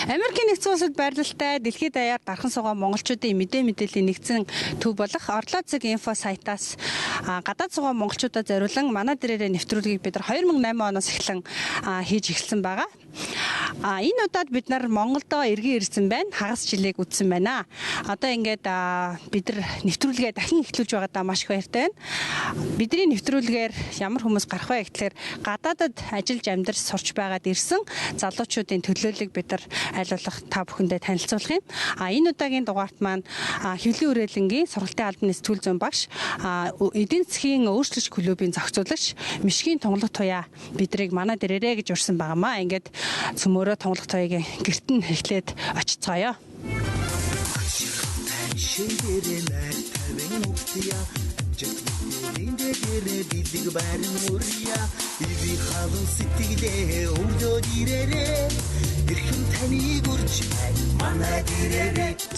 Америкийн нэгдсэн улсад байрлалтай дэлхийд даяар дархан суугаа монголчуудын мэдээллийн нэгдсэн төв болох Орлоо-Цэг инфо сайтаас гадаад суугаа монголчуудад зориулан манай дээрээ нэвтрүүлгийг бид нар 2008 оноос эхлэн хийж эхэлсэн байгаа. Энэ удаад бид нар Монголдо эргэн ирсэн байна. Хагас жилийг үтсэн байна. Одоо ингээд бид нар нэвтрүүлгээ дахин эхлүүлж байгаадаа маш их баяртай байна. Бидний нэвтрүүлгээр ямар хүмүүс гарах вэ гэхлээр гадаадад ажиллаж амьдарч сурч байгаад ирсэн залуучуудын төлөөллийг бид нар аль болох та бүхэндээ танилцуулах юм. Энэ удаагийн дугаарт маань Хэвлэлийн үрээлэнгийн сургалтын албаны сэтгүүл зүйн багш, эдийн засгийн өөрчлөлт клубын зохицуулагч Мишгийн Тунгалаг туяа бидрийг манай дээрээ гэж урьсан байнамаа. Ингээд цөмөрөө Тунгалаг туяагийн гэрт нь эхлээд очицгаая.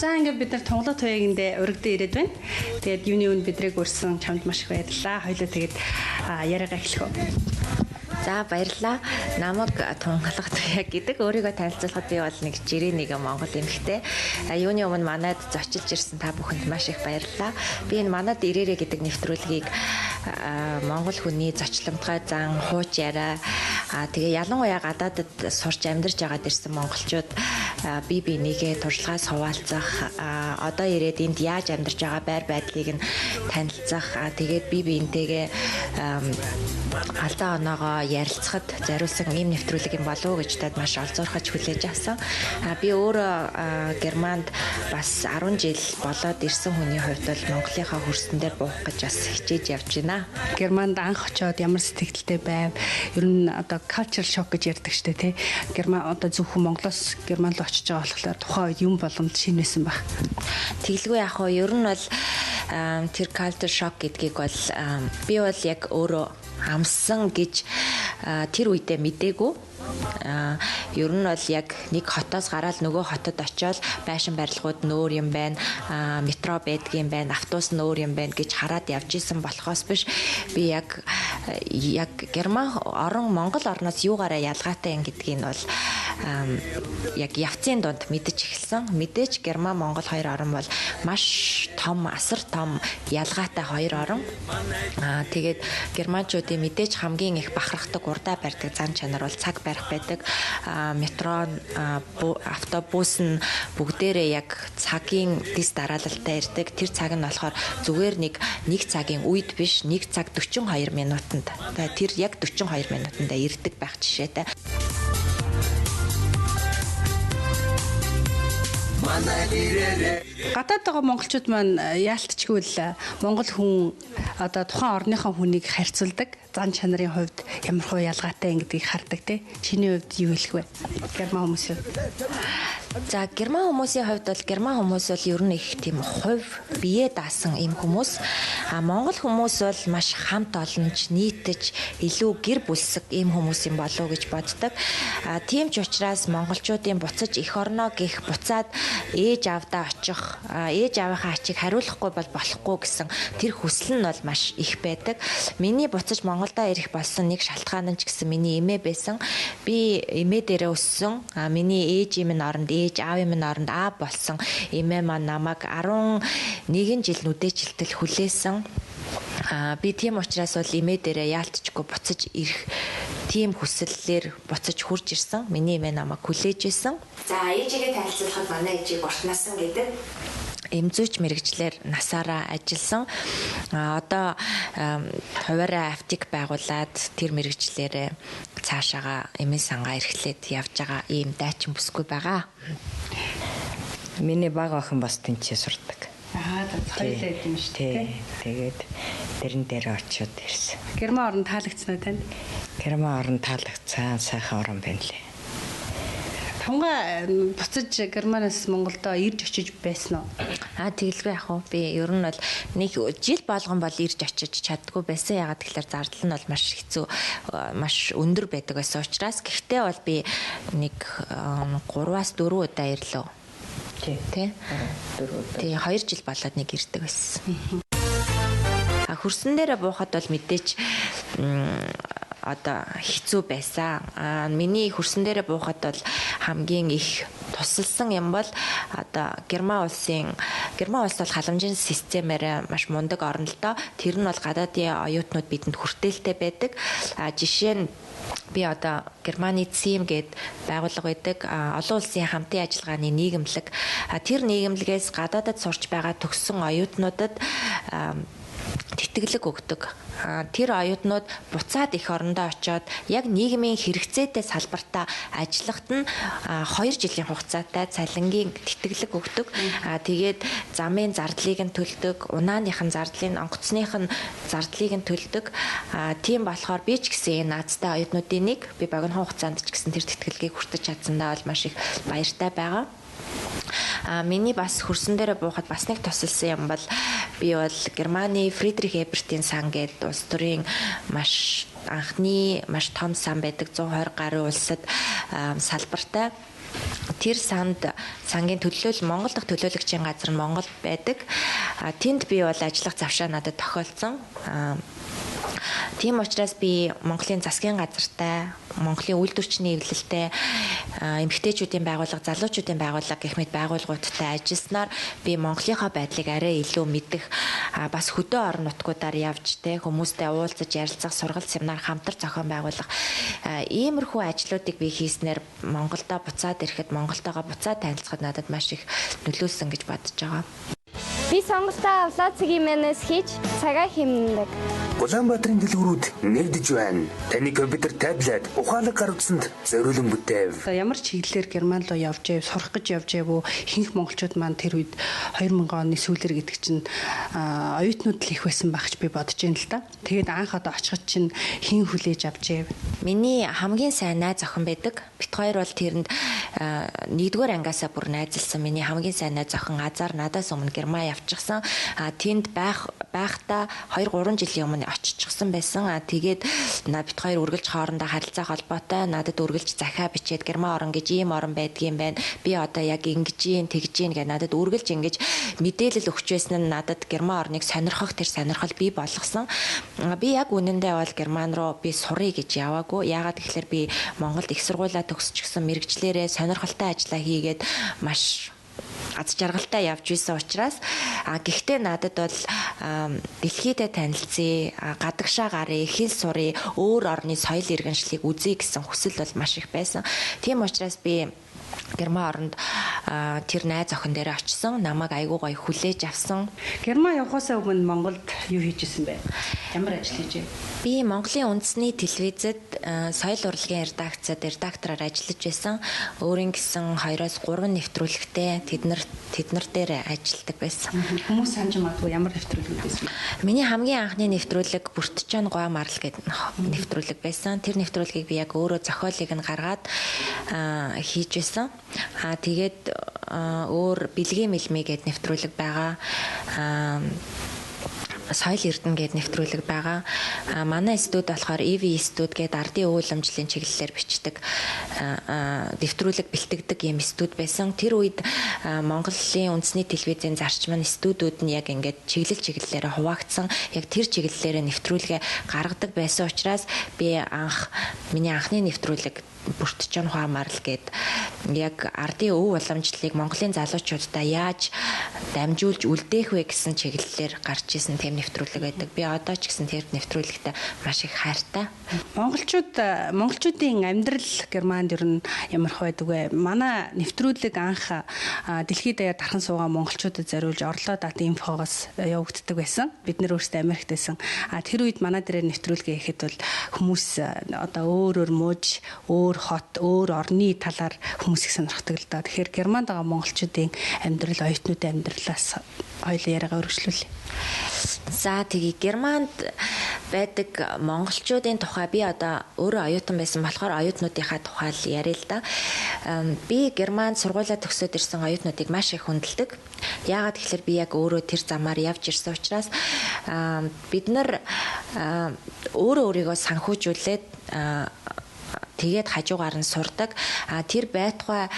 За ингээд бид нар Тунгалаг туяагийн дээр урагдаа ирээд байна. Тэгээд юуны үн бидрийг урьсан чамд маш их баярлалаа. Хоёулаа тэгээд яриагаа эхлэх үү. За баярлалаа. Намайг Тунгалаг туяа гэдэг. Өөрийгөө танилцуулахад би бол нэг жирийн нэг Монгол эмэгтэй. Юуны өмнө манайд зочилж ирсэн та бүхэнд маш их баярлалаа. Би энэ манайд ирээрээ гэдэг нэвтрүүлгийг Монгол хүний зочломтгой зан, хууч яриа, тэгээ ялангуяа гадаадд сурч амьдарч байгаад ирсэн монголчууд бие бинийгээ туршлагаас хуваалцах, одоо ирээд энд яаж амьдарч байгаа байр байдлыг нь танилцах, тэгээд бие биентэйгээ алдаа оноогоо ярилцахад зориулсан ийм нэвтрүүлэг юм болов уу гэж тад маш олзуурхаж хүлээж авсан. Би өөрөө Германд бас 10 жил болоод ирсэн хүний хувьд бол Монголынхаа хөрсөн дээр буух гэж бас хичээж явж байна. Германд анх очоод ямар сэтгэлдтэй байв? Ер нь одоо culture shock гэж ярьдаг штэ тий. Герман одоо зөвхөн Монголоос Герман руу очиж байгаа болохоор тухайн үед юм боломж шинэсэн баг. Тэглгүй яг хоо ер нь бол тэр culture shock гэдгийг бол би бол яг өөрөө амссан гэж тэр үедээ мэдээгүй. Ер нь бол яг нэг хотоос гараад нөгөө хотод очиод байшин барилгууд нөөр юм байна, метро байдгийн байна, автобус нөөр юм байна гэж хараад явж исэн болохоос биш би яг Герман орон Монгол орноос юугаараа ялгаатай юм гэдгийг нь бол яг явцын донд мэдэж эхэлсэн. Мэдээж Герман Монгол хоёр орн бол маш том, асар том ялгаатай хоёр орн. Тэгээд германчуудын мэдээж хамгийн их бахархдаг урдаа барьдаг зан чанар бол цаг барих байдаг. Метро, автобус нь бүгдээрээ яг цагийн дэс дараалалтай ирдэг. Тэр цаг нь болохоор зүгээр нэг цагийн үед биш, 1 цаг 42 минутанд. Тэр яг 42 минутанд ирдэг байх жишээтэй. Гадаад байгаа монголчууд маань яалтчгүй л монгол хүн одоо тухайн орныхоо хүнийг харьцуулдаг. Зан чанарын хувьд ямар хөө ялгаатай гэдгийг хардаг тий. Чиний хувьд юу хэлэх вэ? Герман хүмүүсийн хувьд. За герман хүмүүсийн хувьд бол герман хүмүүс бол ер нь их тийм хувь бие даасан юм хүмүүс. Монгол хүмүүс бол маш хамт олонч, нийтэж, илүү гэр бүлсэг ийм хүмүүс юм болов уу гэж боддог. Тийм ч учраас монголчуудын буцаж эх орноо гих буцаад ээж авдаа очих, ээж авийнхаа ачийг хариулахгүй бол болохгүй гэсэн тэр хүсэл нь бол маш их байдаг. Миний буцаж Монголдо ирэх болсон нэг шалтгаан нь ч гэсэн миний эмээ байсан. Би эмээ дээрээ өссөн. Миний ээж минь оронд ээж, аав минь оронд аав болсон. Эмээ маань намайг 11 жил нүдэжилтэл хүлээсэн. Би тийм учраас бол эмээ дээрээ яалтчгүй буцаж ирэх тийм хүслээр буцаж хурж ирсэн. Миний эмээ намайг хүлээж исэн. За ээжигээ танилцуулахад манай ээжийг уртнасан гэдэг эмзүүч мэрэгчлэр насаараа ажилласан. Одоо хуваараа аптик байгуулад тэр мэрэгчлэрээ цаашаага эмээ сангаа эрхлээд явж байгаа ийм дайчин бүсгүй байгаа. Миний бага охин бас тэнцээ сурдаг. Хоёулаа юм шүү дээ. Тэгээд дэрэн дээр очиод ирсэн. Герман орн таалагдсан уу танд? Герман орн таалагдсан, сайхан орн байна лээ. Тунгаа буцаж Германаас Монголдо ирж очиж байсан уу? Тэгэлгүй яах вэ? Би ер нь бол нэг жил болгон бол ирж очиж чаддгүй байсан. Ягаад гэвэл зардал нь бол маш хэцүү, маш өндөр байдаг байсан учраас. Гэхдээ бол би нэг 3-4 удаа ирлээ. Тий. 2 жил болоод нэг ирдэг байсан. Хөрсөн дээрээ буухад бол мэдээч одоо хэцүү байсан. Миний хөрсөн дээрээ буухад бол хамгийн их тусалсан юм бол одоо Герман улс бол халамжийн системээр маш мундаг орно л доо. Тэр нь бол гадаадын оюутнууд бидэнд хүртээлтэй байдаг. Жишээ нь би одоо Германы ЦИМ гээд байгууллага байдаг олон улсын хамтын ажиллагааны нийгэмлэг. Тэр нийгэмлэгээс гадаадад сурч байгаа төгссөн оюутнуудад тэтгэлэг өгдөг. Тэр оюутнууд буцаад эх орондоо очиод яг нийгмийн хэрэгцээтэй салбартаа ажиллахад нь 2 жилийн хугацаатай цалингийн тэтгэлэг өгдөг. Тэгээд замын зардлыг нь төлдөг, унааныхын зардлын, онгоцных нь зардлыг нь төлдөг. Тийм болохоор би ч гэсэн энэ наацтай оюутнуудын нэг би богино хугацаанд ч гэсэн тэр тэтгэлгийг хүртэж чадсандаа бол маш их баяртай байгаа. Миний бас хөрсөн дээр буухад бас нэг тусалсан юм бол би бол Германы Фридрих Эбертийн сан гэдэг улс төрийн маш анхны маш том сан байдаг 120 гаруй улсад салбартай. Тэр сангийн төлөөлөл Монгол дахь төлөөлөгчийн газар нь Монгол байдаг. Тэнд би бол ажиллах завшаа надад тохиолдсон. Тийм учраас би Монголын засгийн газартай, Монголын үйлдвэрчний эвлэлтэй, эмэгтэйчүүдийн байгууллага, залуучуудын байгууллага гэх мэт байгууллагуудтай ажилласнаар би Монголынхаа байдлыг арай илүү мэдэх, бас хөдөө орон нутгуудаар явж хүмүүстэй уулзаж ярилцах, сургалт семинар хамтар зохион байгуулах иймэрхүү ажлуудыг би хийснээр Монголдо буцаад ирэхэд Монголтойгоо буцаад танилцахад надад маш их нөлөөлсөн гэж бодож байгаа. Би сонголтоо авлаа цагийн мэнэс хийж цагаа хэмнэдэг. Улаанбаатарын дэлгүүрүүд нэгдэж байна. Таны компьютер, таблет, ухаалаг гар утсанд зориулан бүтээв. Ямар чиглэлээр Герман руу явж байв, сурах гэж явж байв уу? Ихэнх монголчууд маань тэр үед 2000 оны сүүлэр гэдэг чинь оюутнууд л их байсан багч би бодож байна л да. Тэгээд анх одоо очиход чинь хин хүлээж авч байв. Миний хамгийн сайн найз охин байдаг. Бит хоёр бол тэрэнд 1-р ангиасаа бүр найзалсан. Миний хамгийн сайн найз охин Азар надаас өмнө Герман явчихсан. Тэнд байхдаа 2-3 жилийн өмнө очичихсан байсан. Тэгээд бит хоёр үргэлж хоорондоо харилцаа холбоотой. Надад үргэлж захиа бичээд Герман орн гэж ийм орн байдгийн байна. Би одоо яг ингэж юм тэгж юм гэж надад үргэлж ингэж мэдээлэл өгч байсан нь надад Герман орныг сонирхох тэр сонирхол бий болгосон. Би яг үнэндээ бол Герман руу би сурыг гэж яваагүй. Яагаад гэвэл би Монголд их сургуулаа төгсчихсөн мэрэгчлэрээ сонирхолтой ажиллаа хийгээд маш аз жаргалтай явж исэн учраас гэхдээ надад бол дэлхийдээ танилцъя, гадагшаа гарыг, хэл сурыг, өөр орны соёл иргэншлийг үзье гэсэн хүсэл бол маш их байсан. Тийм учраас би Герман оронд тэр найз охин дээр очсон. Намайг айгуу гоё хүлээж авсан. Герман явахаас өмнө Монголд юу хийж исэн бэ? Ямар ажил хийж вэ? Би Монголын үндэсний телевизэд соёл урлагийн редактораар ажиллаж байсан. Өөрийн гэсэн 2-3 нэвтрүүлэгтэй тэднэр дээр ажилладаг байсан. Хүмүүс санаж магадгүй ямар нэвтрүүлэг байсан бэ? Миний хамгийн анхны нэвтрүүлэг Бүртчон Гуа Марл гэдэг нэвтрүүлэг байсан. Тэр нэвтрүүлгийг би яг өөрөө зохиолыг нь гаргаад хийж байсан. Тэгээд өөр бэлгийн мэлмэ гэдэг нэвтрүүлэг байгаа. Соёл эрдэнэ гэдэг нэвтрүүлэг байгаа. Манай студ болохоор EV студ гэдэг ардын ууламжлалын чиглэлээр бичдэг нэвтрүүлэг бэлтгэдэг юм студ байсан. Тэр үед Монголын үндэсний телевизийн зарчим нь студууд нь яг ингээд чиглэлээр хуваагдсан. Яг тэр чиглэлээр нэвтрүүлгээ гаргадаг байсан учраас би миний анхны нэвтрүүлэг Бүртчон Гуа Марл гээд яг ардын өв уламжлалыг Монголын залуучуудаа яаж дамжуулж үлдээх вэ гэсэн чиглэлээр гарч исэн тэм нэвтрүүлэг байдаг. Би одоо ч гэсэн тэр нэвтрүүлэгтээ маш их хайртай. Монголчуудын амьдрал Германд ер нь ямар байдаг вэ? Манай нэвтрүүлэг анх дэлхийд даяар дархан суугаа монголчуудад зориулж орлоо дат инфогоос явагддаг байсан. Бид нэр өөрсдөө Америкт байсан. Тэр үед манай дээр нэвтрүүлгээ хийхэд бол хүмүүс одоо өөр мууж өөр хот, өөр орны талаар хүмүүс их сонирхдаг л да. Тэгэхээр Германд байгаа монголчуудын амьдрал, оюутнуудын амьдралаас хоёулаа яриагаа өргөжлүүлье. За тэгээ Германд байдаг монголчуудын тухай би одоо өөрөө оюутан байсан болохоор оюутнуудынхаа тухай л яриа л да. Би Германд сургуулаа төгсөөд ирсэн оюутнуудыг маш их хүндэлдэг. Яагаад гэвэл би яг өөрөө тэр замаар явж ирсэн учраас бид нар өөрийгөө санхүүжүүлээд тэгээд хажуугаар нь сурдаг. Тэр байтугай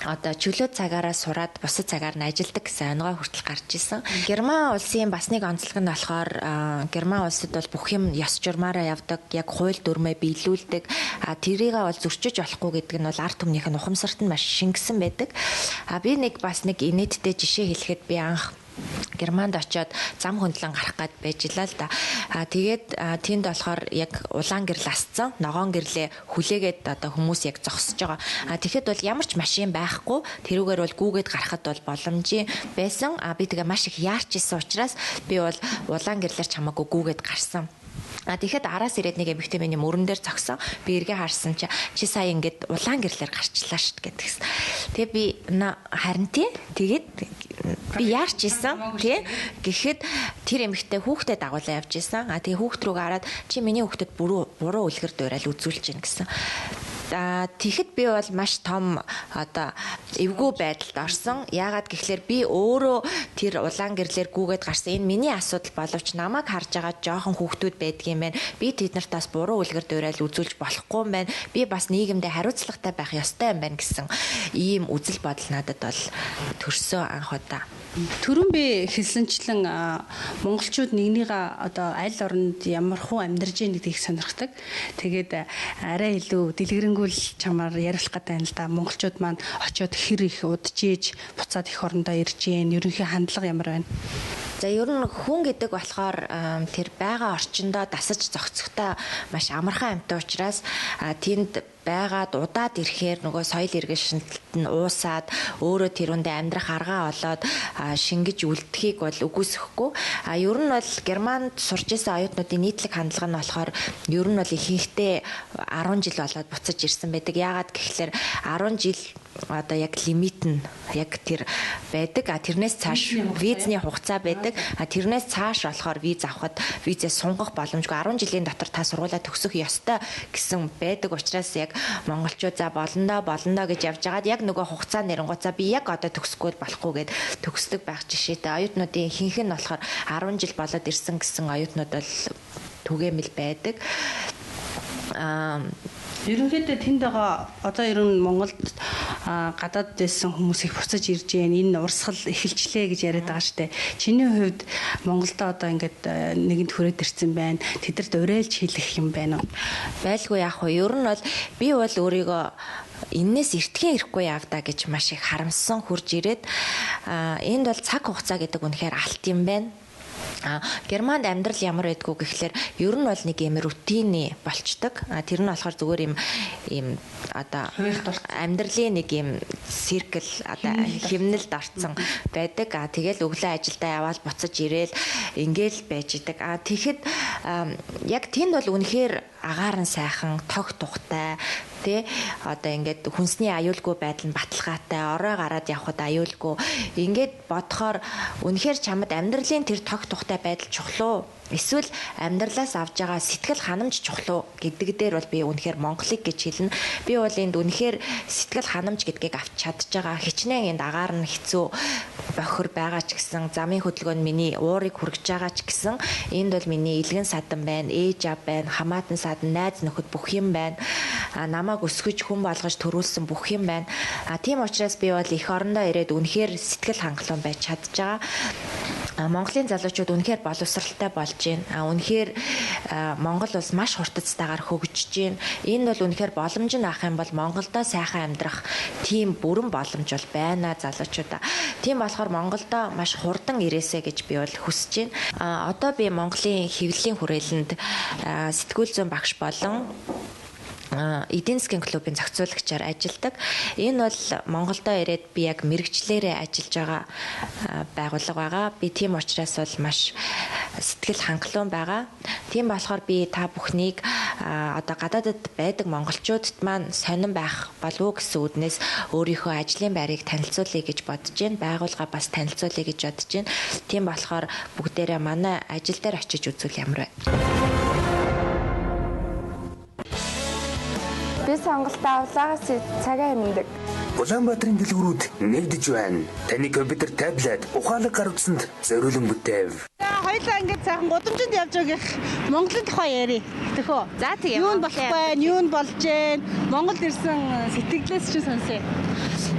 одоо чөлөө цагаараа сураад бусад цагаар нь ажилдаг гэсэн оногоо хүртэл гарч исэн. Герман улсын бас нэг онцлог нь болохоор Герман улсад бол бүх юм ёс журмаараа явдаг, яг хууль дүрмээ биелүүлдэг. Тэрийг бол зөрчиж болохгүй гэдэг нь бол ард түмнийх нь ухамсарт нь маш шингэсэн байдаг. Би бас нэг инээдтэй жишээ хэлэхэд би анх Германд очиод зам хөндлөн гарах гээд байж илаа л да. Тэгээд тэнд болохоор яг улаан гэрэл асцсан, ногоон гэрлээ хүлээгээд одоо хүмүүс яг зогсож байгаа. Тэгэхэд бол ямар ч машин байхгүй, тэрүүгээр бол гүүгээд гарахад бол боломжийн байсан. Би тэгээ маш их яарч исэн учраас би бол улаан гэрлээр ч хамаагүй гүүгээд гарсан. Тэгэхэд араас ирээд нэг эмэгтэй миний мөрөн дээр зогсон. Би эргээ харсан чи сая ингээд улаан гэрлэр гарчлаа шít гэдгийгс. Тэгээ би харин тий тэгээд би яарч исэн тий гэхэд тэр эмэгтэй хүүхдэд дагуулсан явж исэн. Тэгээ хүүхд рүү гараад чи миний хүүхдэд буруу үлгэр дуурайл үзүүлж гин гэсэн. Тэгэхэд би бол маш том одоо эвгүй байдалд орсон. Яагаад гэхлээр би өөрөө тэр улаан гэрлэр гүүгээд гарсан. Энэ миний асуудал боловч намайг харж байгаа жоохон хүүхдүүд байдаг юм байна. Би тэд нартаас буруу үлгэр дуурайл үзүүлж болохгүй юм байна. Би бас нийгэмдээ хариуцлагатай байх ёстой юм байна гэсэн ийм үзэл бодол надад бол төрсөн анх удаа. Төрөн би хэлсэнчлэн монголчууд нэгнийгээ одоо аль оронд ямар хуу амьдарж ийн гэдгийг сонирхдаг. Тэгээд арай илүү дэлгэрэнгүй чамаар яриулах гэдэг юм л да. Монголчууд маань очиод хэр их удаж ийж буцаад их орондоо ирж ийн. Ерөнхий хандлага ямар байна? За ер нь хүн гэдэг болохоор тэр байгаа орчиндөө дасаж зохицохтой маш амархан амьтан учраас тэнд байгаад удаад ирэхээр нөгөө соёл иргэншилт нь уусаад өөрөө тэрүүндээ амьдрах аргаа олоод шингэж үлдэхийг бол үгүйсэхгүй. Ер нь бол Германд сурч исэн оюутнуудын нийтлэг хандлага нь болохоор ер нь бол ихэнхдээ 10 жил болоод буцаж ирсэн байдаг. Яагаад гэхэлэр 10 жил одоо яг лимит нь яг тэр байдаг. Тэрнээс цааш визний хугацаа байдаг. Тэрнээс цааш болохоор виз авахд визээ сунгах боломжгүй 10 жилийн дотор та сургуулаа төгсөх ёстой гэсэн байдаг учраас яг монголчууд за болондоо гэж явж байгаад яг нөгөө хугацаа нэрэнгуцаа би яг одоо төгсөхгүй болохгүй гэд төгсдөг байх жишээтэй. Оюутнуудын ихэнх нь болохоор 10 жил болоод ирсэн гэсэн оюутнууд бол түгээмэл байдаг. Ерөнхийдөө тэнд байгаа одоо ер нь Монголд гадаад байсан хүмүүс их буцаж ирж гэн энэ урсгал эхэлчлээ гэж яриад байгаа штэ. Чиний хувьд Монголдо одоо ингээд нэгэнд хүрээд ирсэн байна. Тэдэрт уриалж хэлэх юм байна уу? Байлгүй яах вэ? Ер нь бол би бол өөрийгөө энээс эртхэн ирэхгүй явдаа гэж маш их харамссан хурж ирээд энд бол цаг хугацаа гэдэг үнэхээр алт юм байна. Германд амьдрал ямар байдгүй гэхлээр ер нь бол нэг юм рутины болчдөг. Тэр нь болохоор зүгээр юм одоо амьдралын нэг юм циркл одоо хэмнэлд орцсон байдаг. Тэгэл өглөө ажилдаа яваал буцаж ирээл ингээл байж идэг. Тэгэхэд яг тэнд бол үнэхээр агаар нь сайхан, тог тухтай тэ одоо ингээд хүнсний аюулгүй байдал нь баталгаатай, орой гараад явхад аюулгүй ингээд бодохоор үнэхээр чамд амьдралын тэр тог тухтай байдал чухлуу эсвэл амьдралаас авж байгаа сэтгэл ханамж чухлуу гэдэг дээр бол би үнэхээр Монголыг гэж хэлнэ. Би бол энд үнэхээр сэтгэл ханамж гэдгийг авч чадж байгаа. Хичнээн энд агаар нь хэцүү бохир байгаа ч гэсэн замын хөдөлгөөн миний уурыг хүргэж байгаа ч гэсэн энд бол миний илгэн садан байна, ээж аав байна, хамаатан садан, найз нөхөд бүх юм байна. Намайг өсгөж хүн болгож төрүүлсэн бүх юм байна. Тийм учраас би бол эх орондоо ирээд үнэхээр сэтгэл хангалуун байж чадж байгаа. Монголын залуучууд үнэхээр боловсралтай болж байна. Үнэхээр Монгол улс маш хурдцтайгаар хөгжиж байна. Энэ бол үнэхээр боломж нь ах юм бол Монголдо сайхан амьдрах тийм бүрэн боломж бол байна залуучуудаа. Тийм болохоор Монголдо маш хурдан ирээсэ гэж би бол хүсэж байна. Одоо би Монголын хэвлэлийн хүрээлэнд сэтгүүл зүйн багш болон эдийн засгийн клубын зохицуулагчаар ажилладаг. Энэ бол Монголдо ирээд би яг мэрэгчлэрээ ажиллаж байгаа байгууллага байгаа. Би тийм учраас бол маш сэтгэл хангалуун байгаа. Тийм болохоор би та бүхнийг одоо гадаадд байдаг монголчуудад маань сонирн байх болов уу гэсэн үднээс өөрийнхөө ажлын байрыг танилцуулъя гэж бодож байна. Байгууллага бас танилцуулъя гэж бодож байна. Тийм болохоор бүгдээрээ манай ажил дээр очиж үзвэл ямар вэ? Би сонголтоо авлагаас цагаа хэмнэдэг. Улаанбаатарын дэлгүүрүүд нэгдэж байна. Таны компьютер, таблет, ухаалаг гар утсанд зориулан бүтээв. Хоёулаа ингээд сайхан гудамжинд явж байгаах Монголын тухай яриа. Тэхөө. За тийм. Юу болох вэ? Юу болж байна? Монгол ирсэн сэтгэлээс ч сонсъё.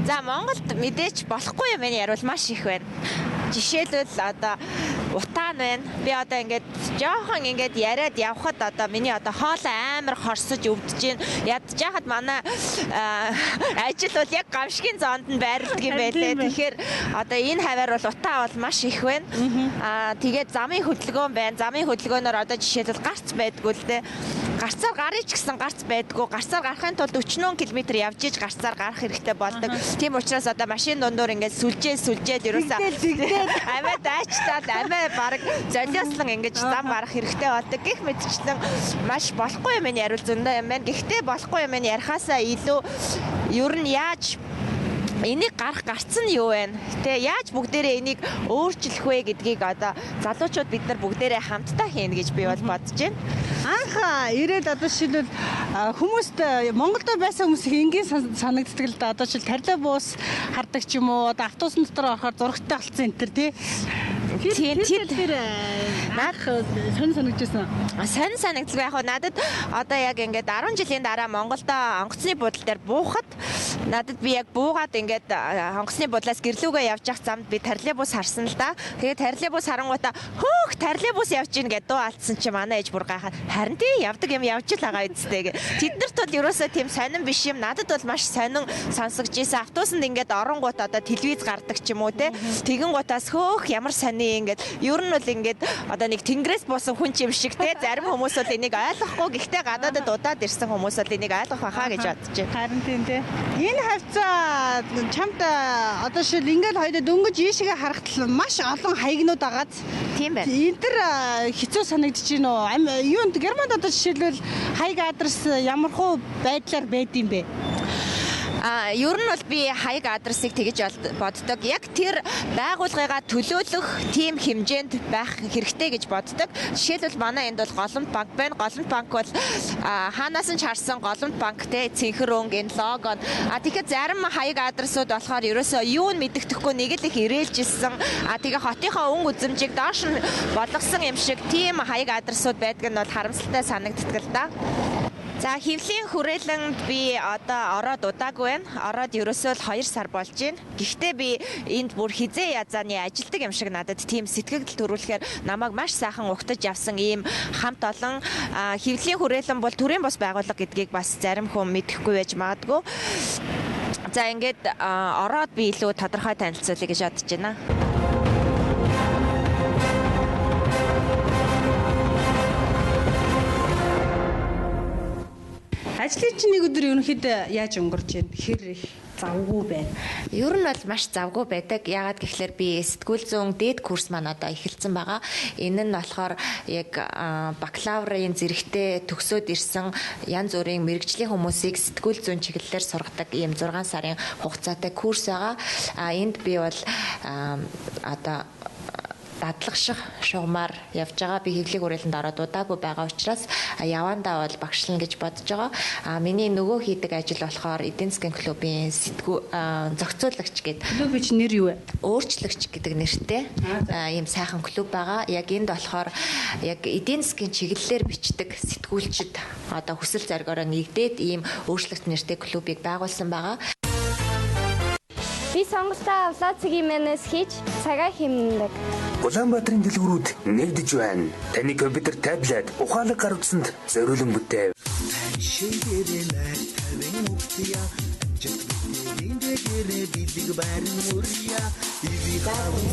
За Монголд мэдээч болохгүй юм яриул маш их байна. Жишээлбэл одоо утаан байна. Би одоо ингээд жоохон ингээд яриад явхад одоо миний одоо хоол амар хорсож өвдөж байна. Ядж яхад манай ажил бол яг гамшигын зоонд нь байрладаг юм байлээ. Тэгэхээр одоо энэ хаваар бол утаа бол маш их байна. Тэгээд замын хөдөлгөөн байна. Замын хөдөлгөөнөөр одоо жишээлбэл гарц байдгүй л дээ. Гарцаар гарыг ч гэсэн гарц байдгүй. Гарцаар гарахын тулд 40 км явж иж гарцаар гарах хэрэгтэй болдог. Тийм учраас одоо машин дундуур ингээд сүлжээд ерөөсөө амиа дайчтаад амиа баг золиослон ингэж зам гарах хэрэгтэй болдог. Гэх мэтчлэн маш болохгүй юм яриул зөндөө юм байна. Гэхдээ болохгүй юм ярихаасаа илүү ер нь яаж энийг гарцсан нь юу вэ? Тэ яаж бүгдээрээ энийг өөрчлөх вэ гэдгийг одоо залуучууд бид нар бүгдээрээ хамтдаа хийнэ гэж би бол бодож байна. Анх ирээд одоо жишээлбэл хүмүүст Монголд байсан хүмүүс энгийн санагддаг л да. Одоо жишээл тарилаа буус хардаг ч юм уу, одоо автобусны дотор орохоор зурагтай болсон энэ төр тий. Тэр наах сонь санагдчихсан. Сонь санагдсан яг надад одоо яг ингээд 10 жилийн дараа Монголдо онгоцны буудлын дээр буухад надад би яг буугаад ингээд онгоцны буудлаас гэрлүүгээ явж явах замд би тарилбус харсан л да. Тэгээд тарилбус харангуйта хөөх тарилбус явж гин гэдээ дуу алдсан чи манай ээж бүр гайхаад харин тий явдаг юм явж л байгаа үстэй гэ. Тэднэрт бол ерөөсөө тийм сонирн биш юм. Надад бол маш сонирн сонсогдож ийсэн. Автобусанд ингээд оронгууд одоо телевиз гардаг ч юм уу те. Тэгэн гутаас хөөх ямар сони ингээд ер нь бол ингээд одоо нэг тэнгэрээс буусан хүн юм шиг те. Зарим хүмүүс бол энийг ойлгохгүй. Гэхдээ гадаадд удаад ирсэн хүмүүс бол энийг ойлгох байхаа гэж бодож байна. Харин тийм те. Энэ хавцаа чамд одоо шил ингээд хоёроо дөнгөж ийшээ харахтал маш олон хаягнууд агаад тийм байна. Энэ төр хэцүү санагдаж байна уу? Юунд Германд одоо жишээлбэл хаяг адрес ямар хуу байдлаар байд юм бэ? Ер нь бол би хаяг адресыг тэгж боддог. Яг тэр байгууллагыгаа төлөөлөх тийм хэмжээнд байх хэрэгтэй гэж боддог. Жишээлбэл манай энд бол Голомт банк байна. Голомт банк бол хаанаас нь харсан Голомт банк те цэнхэр өнгө энэ лого. Тэгэхээр зарим хаяг адресууд болохоор ерөөсөө юу нь мэддэхгүй нэг л их ирээлжилсэн. Тэгээ хотынхоо өнгө үзэмжийг доош нь болгосон юм шиг тийм хаяг адресууд байдаг нь бол харамсалтай санагддаг л да. За хэвлийн хүрээлэнд би одоо ороод удаагүй байна. Ороод ерөөсөө л 2 сар болж байна. Гэхдээ би энд бүр хизээ язааны ажилдаг юм шиг надад тийм сэтгэл төрүүлэхээр намайг маш сайхан угтаж явсан ийм хамт олон хэвлийн хүрээлэн бол төрийн бус байгууллага гэдгийг бас зарим хүн мэдэхгүй байж магадгүй. За ингээд ороод би илүү тодорхой танилцуулъя гэж бодож байна. Ажлын чинь нэг өдөр ерөнхийдөө яаж өнгөрч байна? Хэр их завгүй байна? Ер нь бол маш завгүй байдаг. Яагаад гэвэл би сэтгүүл зүүн дээд курс маань одоо эхэлсэн байгаа. Энэ нь болохоор яг бакалаврын зэрэгтэй төгсөөд ирсэн янз бүрийн мэрэгжлийн хүмүүсийг сэтгүүл зүүн чиглэлээр сургадаг ийм 6 сарын хугацаатай курс байгаа. Энд би бол одоо дадлахших шугамар явж байгаа. Би хэвлэг хүрээлэнд ороод удаагүй байгаа учраас явандаа бол багшлна гэж бодож байгаа. Миний нөгөө хийдэг ажил болохоор эдийн засгийн клубын зохицуулагч гэдэг. Клубын чинь нэр юу вэ? Өөрчлөгч гэдэг нэртэй ийм сайхан клуб байгаа. Яг энд болохоор яг эдийн засгийн чиглэлээр бичдэг сэтгүүлчид одоо хүсэл зоригоороо нэгдээд ийм өөрчлөгч нэртэй клубыг байгуулсан байгаа. Би сонголтоо авлаа цэгийн мэнэс хийж цагаа хэмнэдэг. Улаанбаатарын дэлгүүрүүд нэгдэж байна. Таны компьютер, таблет, ухаалаг гар утсанд зориулан бүтээв.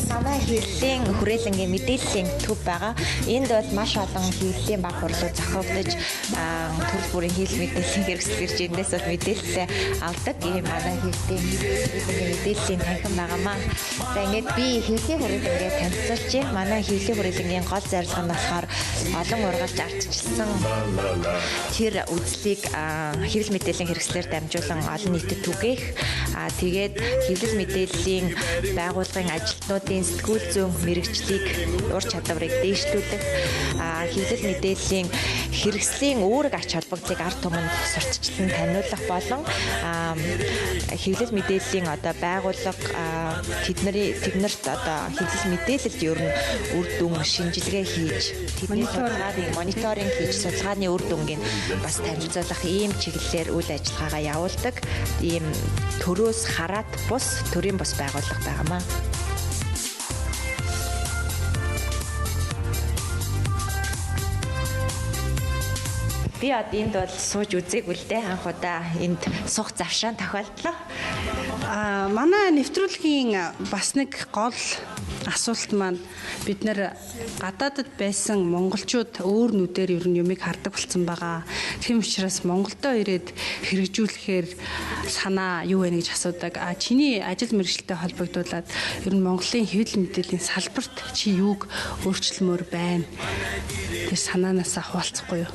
Санаа хэвлэлийн хүрээлэнгийн мэдээллийн төв байгаа. Энд бол маш олон хэвлэлийн баг хурлууд зохиогдож төрөл бүрийн хэвлэл мэдээллийн хэрэгсэл ирж эндээс бол мэдээлэл авдаг. Ийм манай хэвлэлийн мэдээллийн танхим байгаамаа. За ингээд би хэвлэлийн хүрээлэнгээ танилцуулж байна. Манай хэвлэлийн хүрээлэнгийн гол зорилго нь болохоор олон ургалж ардчилсан тэр үзлийг хэвлэл мэдээллийн хэрэгслээр дамжуулан олон нийтэд түгээх. Тэгээд хэвлэл мэдээллийн байгууллагын ажилтнуудын сэтгүүл зүүн мэрэгжлийг ур чадварыг дээшлүүлэх, хэвлэл мэдээллийн хэрэгслийн үүрэг ач холбогдлыг ард түмэнд сурталчилан таниулах болон хэвлэл мэдээллийн одоо байгууллага тэднэрт одоо хэвлэл мэдээлэлд ер нь үр дүн шинжилгээ хийж тэдний мониторинг хийж судалгааны үр дүнгийг бас танилцуулах ийм чиглэлээр үйл ажиллагаагаа явуулдаг ийм төрөөс хараат бус төрийн бус байгууллага байнамаа. Би энд бол сууж үзээгүй л дээ анх удаа энд суух завшаан тохиолдлоо. Манай нэвтрүүлгийн бас нэг гол асуулт маань бид нэр гадаадд байсан монголчууд өөр нүдээр ер нь юмыг хардаг болсон байгаа. Тийм учраас Монголдо ирээд хэрэгжүүлэхээр санаа юу вэ гэж асуудаг. Чиний ажил мэргэжилтэй холбогдуулаад ер нь Монголын хэвлэл мэдээллийн салбарт чи юуг өөрчлөмөр байна? Тэр санаанаасаа хуваалцахгүй юу?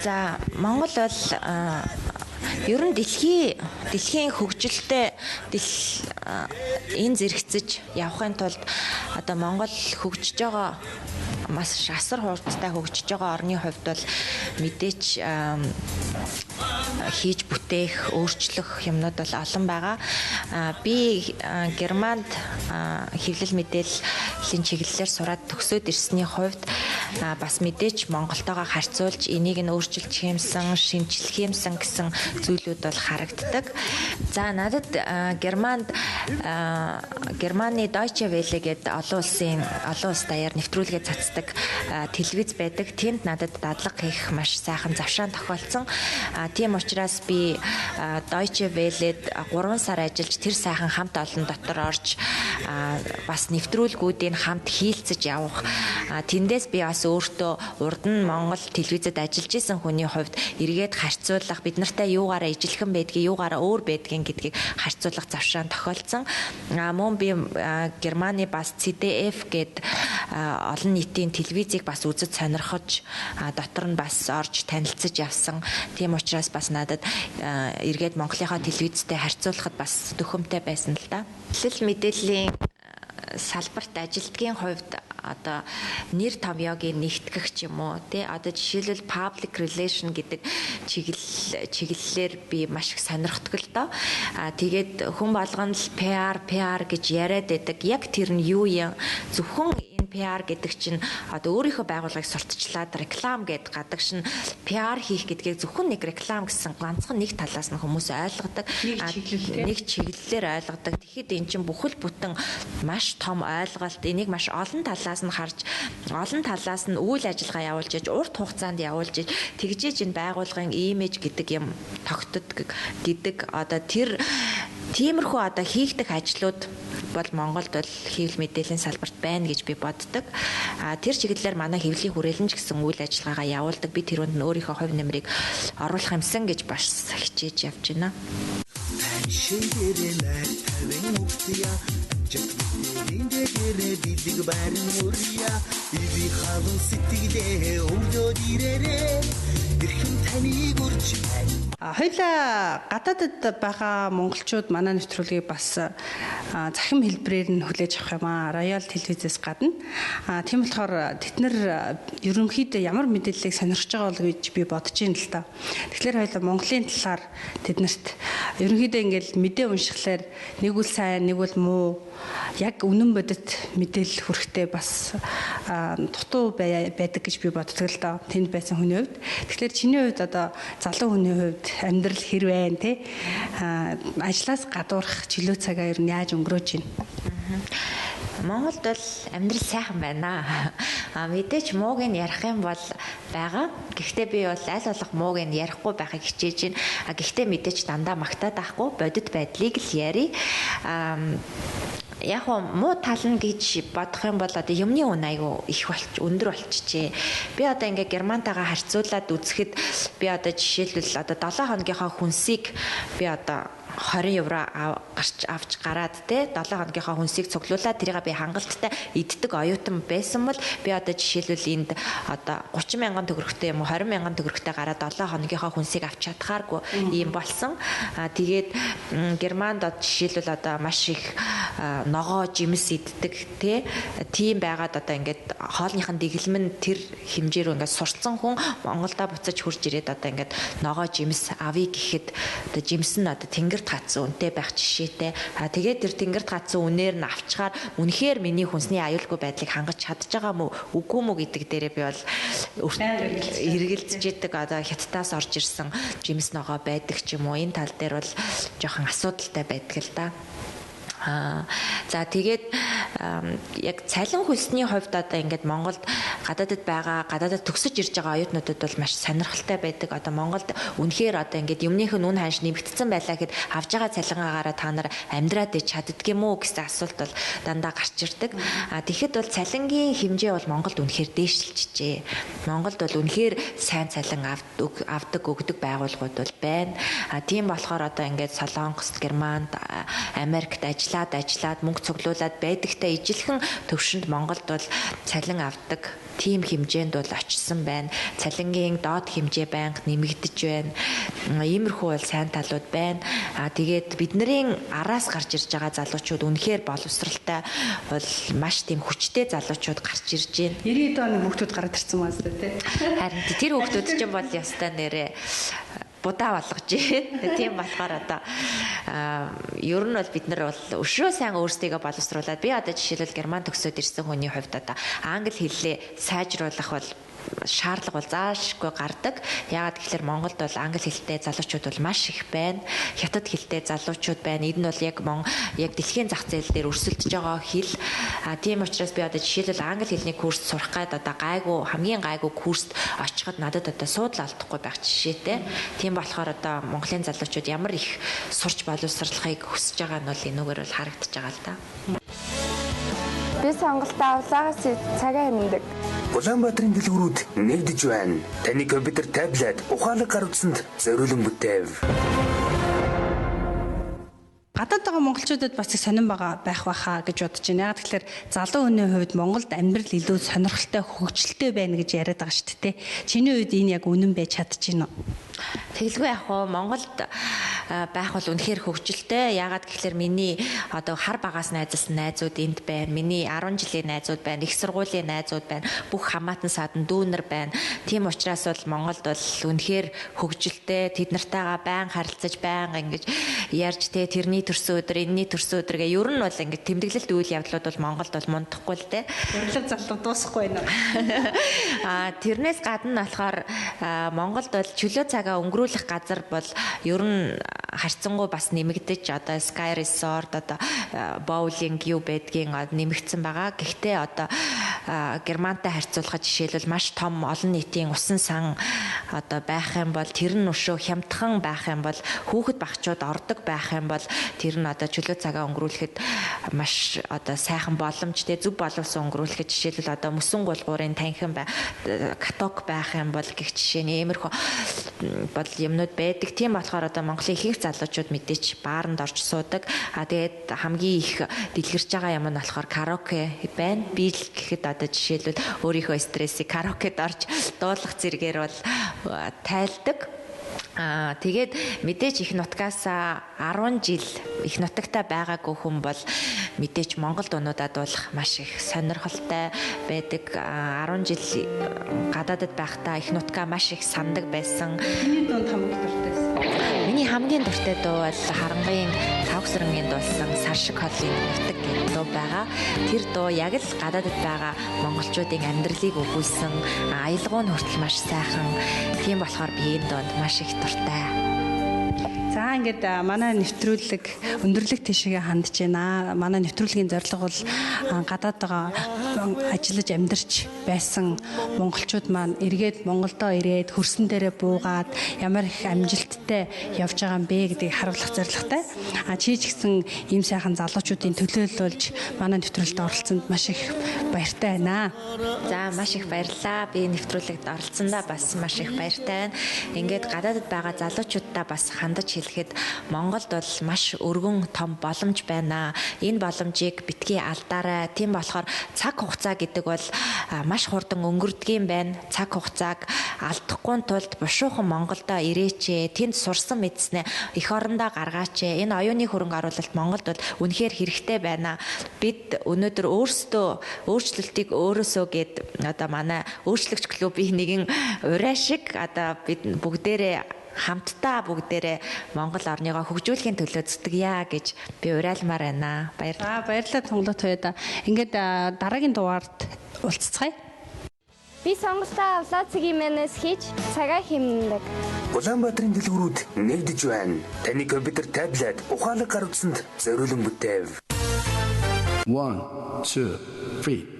За Монгол бол ер нь дэлхийн хөгжилтэй энэ зэрэгцэж явахын тулд одоо Монгол хөгжиж байгаа маш асар хурдтай хөгжиж байгаа орны хувьд бол мэдээч хийж бүтээх, өөрчлөх юмнууд бол олон байгаа. Би Германд хэвлэл мэдээллийн чиглэлээр сураад төгсөөд ирсний хувьд бас мэдээч Монголтойгоо харьцуулж энийг нь өөрчилж хэмсэн, шинжлэх хэмсэн гэсэн зүйлүүд бол харагддаг. За надад Германы Deutsche Welle гэдэг олон улс даяар нэвтрүүлгээ цацдаг телевиз байдаг. Тэнд надад дадлага хийх маш сайхан завшаан тохиолдсон. Тийм учраас би Deutsche Welle-д 3 сар ажиллаж тэр сайхан хамт олон дотор орж бас нэвтрүүлгүүдийг хамт хийлцэж явах. Тэндээс би бас өөртөө урд нь Монгол телевизэд ажиллаж исэн хүний хувьд эргээд харьцуулах, бид нартай юугаараа ижилхэн байдгийг, юугаараа өөр байдгийг гэдгийг харьцуулах завшаан тохиолдсон. Мөн би Германы бас CDF гээд олон нийтийн телевизийг бас үзэж сонирхож дотор нь бас орж танилцж явсан. Тийм учраас бас надад эргээд Монголынхаа телевизтэй харьцуулахад бас төхөмтэй байсан л да. Хэвлэл мэдээллийн салбарт ажилтгийн хувьд одоо нэр томьёогийн нэгтгэх ч юм уу тий одоо жишээлбэл public relation гэдэг чиглэлээр би маш их сонирхдаг л доо. Тэгээд хүн болгоно л PR гэж яриад байдаг. Яг тэр нь юу юм? Зөвхөн энэ PR гэдэг чинь одоо өөрийнхөө байгууллагыг сурталчлаад реклам гэд гадаг шин PR хийх гэдгийг зөвхөн нэг реклам гэсэн ганцхан нэг талаас нь хүмүүс ойлгодог. Нэг чиглэлээр ойлгодог. Тэгэхэд эн чинь бүхэл бүтэн маш том ойлголт. Энийг маш олон талаас нь харж, олон талаас нь үйл ажиллагаа явуулж иж, урт хугацаанд явуулж иж, тэгжээж энэ байгууллагын имиж гэдэг юм тогтдог гэдэг одоо тэр тиймэрхүү одоо хийгдэх ажлууд бол Монголд бол хэвлэл мэдээллийн салбарт байна гэж би боддог. Тэр чиглэлээр манай хэвлэлийн хүрээлэнч гэсэн үйл ажиллагаагаа явуулдаг. Би тэр үнд нь өөрийнхөө хувь нэмрийг оруулах юмсан гэж бас хичээж явж байна. Хоёлаа гадаадд байгаа монголчууд манай нэвтрүүлгийг бас захим хэлбэрээр нь хүлээж авах юм аа. Роял телевизээс гадна. Тийм болохоор тэд нар ерөнхийдөө ямар мэдээллийг сонирхож байгаа бол гэж би бодож байна л та. Тэгэхээр хоёлаа Монголын талаар тэднэрт ерөнхийдөө ингээл мэдээ уншихлаар нэг үл сайн, нэг үл муу, яг үнэн бодит мэдээлэл хүрэхтэй бас дутуу байдаг гэж би боддог л доо. Тэнд байсан хүний хувьд. Тэгэхээр чиний хувьд одоо залуу хүний хувьд амьдрал хэр байна те? Ажлаас гадуурх чөлөө цагаа ер нь яаж өнгөрөөж байна? Монголд бол амьдрал сайхан байна. Мэдээч мууг нь ярих юм бол байгаа. Гэхдээ би бол аль болох мууг нь ярихгүй байхыг хичээж байна. Гэхдээ мэдээч дандаа магтаад авахгүй бодит байдлыг л ярий. Яг муу тал нь гэж бодох юм бол одоо юмны үн айгүй их өндөр болчихжээ. Би одоо ингээ Германтайгаа харьцуулаад үзэхэд би одоо жишээлбэл одоо 7 хоногийнхаа хүнсийг би одоо 20 евро авч гараад те 7 хоногийнхаа хүнсийг цуглуулад тэрийг би хангалттай иддэг оюутан байсан бол би одоо жишээлбэл энд одоо 30 мянган төгрөгтэй юм уу 20 мянган төгрөгтэй гараад 7 хоногийнхаа хүнсийг авч чадхааргүй юм болсон. Тэгээд Германд жишээлбэл одоо маш их ногоо жимс иддэг тийм байгаад одоо ингээд хоолныхын дэглэм нь тэр хэмжээр ингээд сурцсан хүн Монголда буцаж хурж ирээд одоо ингээд ногоо жимс авъя гэхэд одоо жимс нь одоо тэнгэрт гацсан үнэтэй байх жишээтэй. Тэгээд тэр тэнгэрт гацсан үнээр нь авчгаар үнэхээр миний хүнсний аюулгүй байдлыг хангаж чадж байгаа мó үгүй мó гэдэг дээрээ би бол эргэлзэж идэг одоо хятадаас орж ирсэн жимс ногоо байдаг ч юм уу энэ тал дээр бол жоохон асуудалтай байдаг л да. За тэгээд яг цалин хөлсний хувьд одоо ингээд Монголд гадаадд байгаа гадаадд төгсөж ирж байгаа оюутнуудад бол маш сонирхолтой байдаг. Одоо Монголд үнэхээр одоо ингээд юмных нь үн ханш нэмэгдсэн байлаа гэхэд авж байгаа цалингаагаараа та нар амьдраад ич чаддаг юм уу гэсэн асуулт бол дандаа гарч ирдэг. Тэгэхэд бол цалингийн хэмжээ бол Монголд үнэхээр дээшилжжээ. Монголд бол үнэхээр сайн цалин авдаг өгдөг байгууллагууд бол байна. Тийм болохоор одоо ингээд Солонгост, Германд, Америкт ажиллаад мөнгө цуглуулад байдагтай ижилхэн төвшөнд Монголд бол цалин авдаг тийм хэмжээнд бол очсон байна. Цалингийн доод хэмжээ байнга нэмэгдэж байна. Иймэрхүү бол сайн талууд байна. Тэгээд бидний араас гарч ирж байгаа залуучууд үнэхээр боловсралтай бол маш тийм хүчтэй залуучууд гарч ирж байна. 90-д оны хүүхдүүд гараад ирсэн байна шүү дээ. Харин тэр хүүхдүүд ч юм бол ястай нэрээ будаа болгож байна. Тийм болохоор одоо ер нь бол бид нар бол өшөө сайн өөрсдийгөө боловсруулад би одоо жишээлбэл Герман төгсөөд ирсэн хүний хувьд одоо англи хэллээ сайжруулах бол шаардлага бол заашгүй гардаг. Яагаад гэвэл Монголд бол англи хэлтэй залуучууд бол маш их байна. Хятад хэлтэй залуучууд байна. Энэ нь бол яг дэлхийн зах зээл дээр өрсөлдөж байгаа хэл. Тийм учраас би одоо жишээлбэл англи хэлний курс сурах гээд одоо хамгийн гайгүй курст очиход надад одоо суудлаа алдахгүй байх жишээтэй. Тийм болохоор одоо Монголын залуучууд ямар их сурч боловсруулахыг хүсэж байгаа нь бол энүүгээр бол харагдаж байгаа л да. Би сонголтоо авлагаас цагаа хэмнэдэг. Улаанбаатарын дэлгүүрүүд нэгдэж байна. Таны компьютер, таблет, ухаалаг гар утсанд зориулан бүтээв. Гадаад байгаа монголчуудад бас их сонирн байгаа байх байхаа гэж бодож байна. Яг тэгэхээр залуу хүний хувьд Монголд амьдрал илүү сонирхолтой, хөгжилтэй байна гэж яриад байгаа шүү дээ. Чиний хувьд энэ яг үнэн байж чадчихэв үү? Тэгэлгүй яг хоо Монголд байх бол үнэхээр хөгжилтэй. Яагаад гэхээр миний одоо хар багаас найзалсан найзууд энд байна. Миний 10 жилийн найзууд байна. Их сургуулийн найзууд байна. Бүх хамаатан садан дүүнер байна. Тийм учраас бол Монголд бол үнэхээр хөгжилтэй. Тэд нартайгаа байн харилцаж байн ингэж ярьж тэрний төрсөн өдөр, энэний төрсөн өдөр гэ ер нь бол ингэ тэмдэглэлт үйл явдлууд бол Монголд бол мундахгүй л дээ. Урилга залуу дуусахгүй байна. Тэрнээс гадна болохоор Монголд бол чөлөө цагаа өнгөрүүлэх газар бол ер нь харьцангуй бас нэмэгдэж одоо Sky Resort одоо боулинг юу байдгийн нэмэгдсэн байгаа. Гэхдээ одоо Германтай харьцуулахад жишээлбэл маш том олон нийтийн усан сан одоо байх юм бол тэр нь өшөө хямдхан байх юм бол хүүхэд багчууд ордог байх юм бол тэр нь одоо чөлөө цагаа өнгөрүүлэхэд маш одоо сайхан боломжтой зөв боловсон өнгөрүүлэхэд жишээлбэл одоо мөсөн гулгуурын танхим каток байх юм бол гэх жишээний иймэрхүү бол юмнууд байдаг. Тийм болохоор одоо Монголын ихэнх залуучууд мэдээч бааранд орж суудаг. Тэгээд хамгийн их дэлгэрч байгаа юм нь болохоор караоке байна. Би л гэхэд одоо жишээлбэл өөрийнхөө стрессийг караокед орж дуулах зэрэгээр бол тайлдаг. Тэгээд мэдээж их нутгаас 10 жил их нутагтаа байгаагүй хүн бол мэдээж Монгол дуунуудад дуулах маш их сонирхолтой байдаг. 10 жил гадаадд байхдаа их нутгаа маш их сандаг байсан. Миний дунд хамгийн дуртайсан. Миний хамгийн дуртай дуу бол Харангийн Тавгсрангийн дуулсан Сар шиг хоолын нутаг гэх дуу байгаа. Тэр дуу яг л гадаадд байгаа монголчуудын амьдралыг өгүүлсэн, аялгаунд хүртэл маш сайхан. Тийм болохоор би энэ дуунд маш их дуртай. За ингээд манай нэвтрүүлэг өндөрлөг тийшээ хандж байна. Манай нэвтрүүлгийн зорилго бол гадаад байгаа ажиллаж амьдарч байсан монголчууд маань эргээд Монголдоо ирээд хөрсөн дээрээ буугаад ямар их амжилттай явж байгаа юм бэ гэдгийг харуулах зорилготой. Чи ч гэсэн ийм сайхан залуучуудын төлөөлөлж манай нэвтрүүлэгт оролцсонд маш их баяртай байна. За маш их баярлалаа. Би нэвтрүүлэгт оролцсондоо бас маш их баяртай байна. Ингээд гадаадд байгаа залуучуудаа бас хандаж хэлэхэд Монголд бол маш өргөн том боломж байна. Энэ боломжийг битгий алдаарай. Тийм болохоор цаг хугацаа гэдэг бол маш хурдан өнгөрдөг юм байна. Цаг хугацааг алдахгүй тулд бушуухан Монголдо ирээч. Тэнд сурсан мэдснээ эх орондоо гаргаач. Энэ оюуны хөрөнгө оруулалт Монголд бол үнэхээр хэрэгтэй байна. Бид өнөөдөр өөрсдөө өөрчлөлтийг өөрөөсөө гээд одоо манай өөрчлөгч клубийн нэгэн урай шиг одоо бид бүгдээрээ хамтдаа бүгдээрээ Монгол орныгоо хөгжүүлэхийн төлөө зүтгэя гэж би уриалмаар байна. Баярлалаа. Баярлалаа Тунгалаг туяада. Ингээд дараагийн дугаард уулзцгаая. Би сонголтоо авлаа цагийн мэнэс хийж цагаа хэмнэдэг. Улаанбаатарын дэлгүүрүүд нэвдэж байна. Таны компьютер, таблет, ухаалаг гар утсанд зориулан бүтээв. 1 2 3